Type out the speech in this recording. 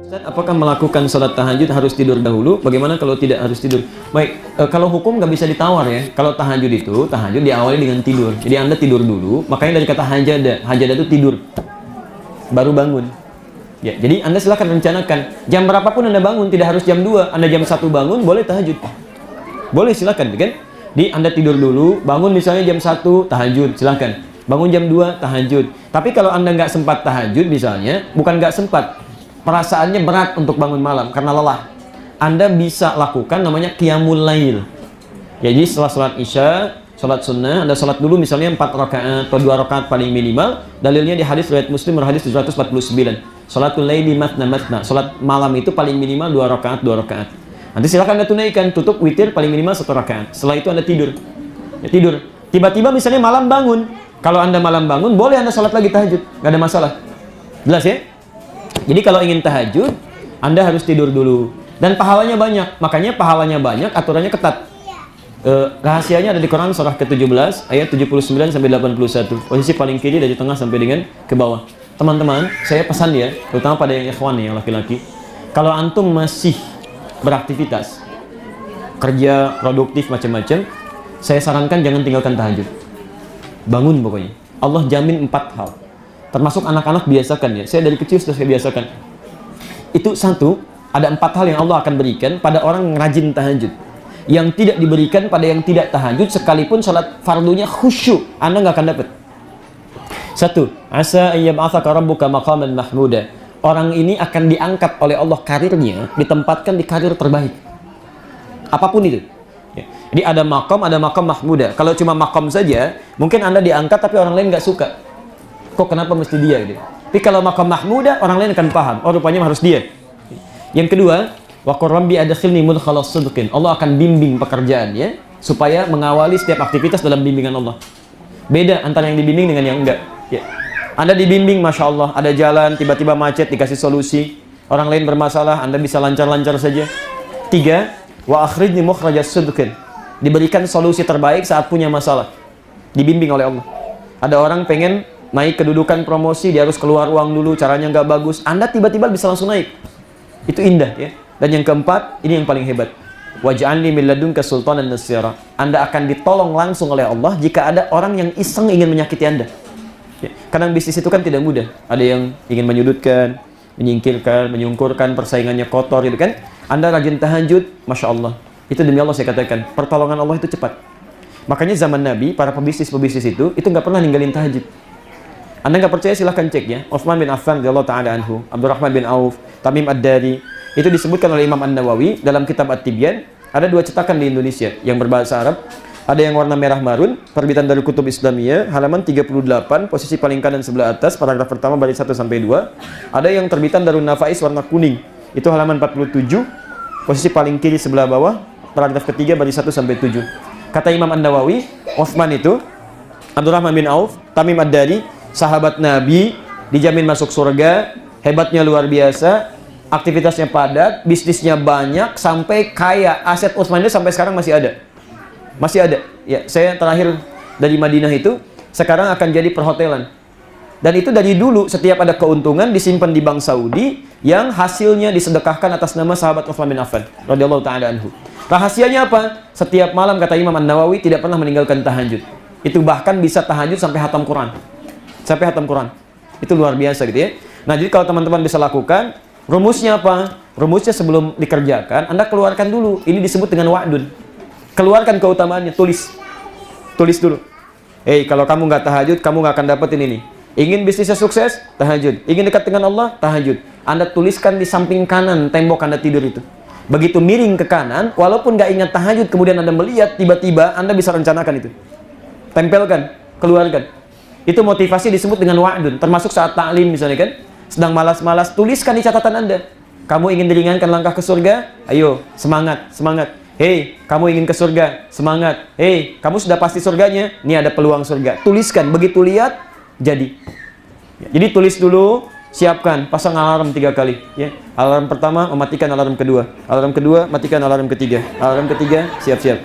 Ustaz, apakah melakukan sholat tahajud harus tidur dahulu? Bagaimana kalau tidak harus tidur? Baik, kalau hukum nggak bisa ditawar ya. Kalau tahajud itu, tahajud diawali dengan tidur. Jadi Anda tidur dulu, makanya dari kata hajada itu tidur. Baru bangun. Ya, jadi Anda silakan rencanakan. Jam berapapun Anda bangun, tidak harus jam 2. Anda jam 1 bangun, boleh tahajud. Boleh, silakan, kan? Di Anda tidur dulu, bangun misalnya jam 1, tahajud, silakan. Bangun jam 2, tahajud. Tapi kalau Anda nggak sempat tahajud misalnya, bukan nggak sempat, perasaannya berat untuk bangun malam karena lelah, Anda bisa lakukan namanya qiyamul lail. Jadi setelah sholat isya, sholat sunnah, Anda sholat dulu misalnya 4 rakaat atau 2 rakaat paling minimal. Dalilnya di hadis riwayat Muslim, hadis 749. Sholatul laili matna matna. Sholat malam itu paling minimal 2 rakaat, 2 rakaat. Nanti silakan Anda tunaikan, tutup witir paling minimal 1 rakaat. Setelah itu Anda tidur. Ya, tidur. Tiba-tiba misalnya malam bangun. Kalau Anda malam bangun, boleh Anda sholat lagi tahajud. Nggak ada masalah. Jelas ya? Jadi kalau ingin tahajud, Anda harus tidur dulu. Dan pahalanya banyak. Makanya pahalanya banyak, aturannya ketat. Rahasianya ada di Quran surah ke-17 ayat 79 sampai 81. Posisi paling kiri dari tengah sampai dengan ke bawah. Teman-teman, saya pesan ya, terutama pada yang ikhwan yang laki-laki. Kalau antum masih beraktivitas, kerja, produktif macam-macam, saya sarankan jangan tinggalkan tahajud. Bangun pokoknya. Allah jamin 4 hal. Termasuk anak-anak biasakan ya. Saya dari kecil sudah saya biasakan. Itu satu, ada 4 hal yang Allah akan berikan pada orang yang rajin tahajud. Yang tidak diberikan pada yang tidak tahajud, sekalipun sholat fardunya khusyuk, Anda nggak akan dapat. Satu, asa ayyab'atsaka rabbuka maqaman mahmuda. Orang ini akan diangkat oleh Allah karirnya, ditempatkan di karir terbaik. Apapun itu. Ya. Jadi ada maqam mahmuda. Kalau cuma maqam saja, mungkin Anda diangkat tapi orang lain nggak suka. Kok kenapa mesti dia gitu? Tapi kalau maqam mahmuda, orang lain akan paham. Oh, rupanya harus dia. Yang kedua, wa qur rabbi adkhilni mudkhalas sidqin. Allah akan bimbing pekerjaannya supaya mengawali setiap aktivitas dalam bimbingan Allah. Beda antara yang dibimbing dengan yang enggak. Ya. Anda dibimbing, masya Allah, ada jalan tiba-tiba macet dikasih solusi. Orang lain bermasalah, Anda bisa lancar-lancar saja. 3, wa akhrijni mukhrajas sidqin. Diberikan solusi terbaik saat punya masalah. Dibimbing oleh Allah. Ada orang pengen naik kedudukan promosi, dia harus keluar uang dulu, caranya nggak bagus. Anda tiba-tiba bisa langsung naik. Itu indah ya. Dan yang keempat, ini yang paling hebat. Waj'alni min ladunka sultanan nasira. Anda akan ditolong langsung oleh Allah jika ada orang yang iseng ingin menyakiti Anda. Ya. Kadang bisnis itu kan tidak mudah. Ada yang ingin menyudutkan, menyingkirkan, menyungkurkan, persaingannya kotor gitu kan. Anda rajin tahajud, masya Allah. Itu demi Allah saya katakan, pertolongan Allah itu cepat. Makanya zaman Nabi, para pebisnis itu nggak pernah ninggalin tahajud. Anda nggak percaya silahkan cek ya. Utsman bin Affan radhiyallahu ta'ala anhu, Abdurrahman bin Auf, Tamim ad-Dari. Itu disebutkan oleh Imam An-Nawawi dalam kitab At-Tibyan. Ada 2 cetakan di Indonesia yang berbahasa Arab. Ada yang warna merah marun, terbitan dari Kutub Islamiyah, halaman 38, posisi paling kanan sebelah atas, paragraf pertama baris 1 sampai 2. Ada yang terbitan Darun Nafais warna kuning. Itu halaman 47, posisi paling kiri sebelah bawah, paragraf ketiga baris 1 sampai 7. Kata Imam An-Nawawi, Utsman itu, Abdurrahman bin Auf, Tamim ad-Dari, sahabat Nabi, dijamin masuk surga, hebatnya luar biasa, aktivitasnya padat, bisnisnya banyak, sampai kaya. Aset Utsman itu sampai sekarang masih ada. Masih ada. Ya, saya terakhir dari Madinah itu, sekarang akan jadi perhotelan. Dan itu dari dulu, setiap ada keuntungan disimpan di bank Saudi, yang hasilnya disedekahkan atas nama sahabat Utsman bin Affan radhiyallahu ta'ala anhu. Rahasianya apa? Setiap malam, kata Imam An-Nawawi, tidak pernah meninggalkan tahajud. Itu bahkan bisa tahajud sampai hatam Quran. Sampai hatam Quran. Itu luar biasa gitu ya. Nah, jadi kalau teman-teman bisa lakukan, rumusnya apa? Rumusnya sebelum dikerjakan, Anda keluarkan dulu. Ini disebut dengan wa'dun. Keluarkan keutamaannya, tulis. Tulis dulu. Kalau kamu nggak tahajud, kamu nggak akan dapetin ini. Ingin bisnisnya sukses? Tahajud. Ingin dekat dengan Allah? Tahajud. Anda tuliskan di samping kanan tembok Anda tidur itu. Begitu miring ke kanan, walaupun nggak ingat tahajud, kemudian Anda melihat, tiba-tiba Anda bisa rencanakan itu. Tempelkan, keluarkan. Itu motivasi disebut dengan wa'dun. Termasuk saat ta'lim misalnya kan, sedang malas-malas, tuliskan di catatan Anda. Kamu ingin diringankan langkah ke surga? Ayo, semangat, semangat. Kamu ingin ke surga? Semangat. Kamu sudah pasti surganya? Ini ada peluang surga. Tuliskan, begitu lihat, jadi. Jadi tulis dulu, siapkan, pasang alarm 3 kali. Ya. Alarm pertama, mematikan alarm kedua. Alarm kedua, matikan alarm ketiga. Alarm ketiga, siap-siap.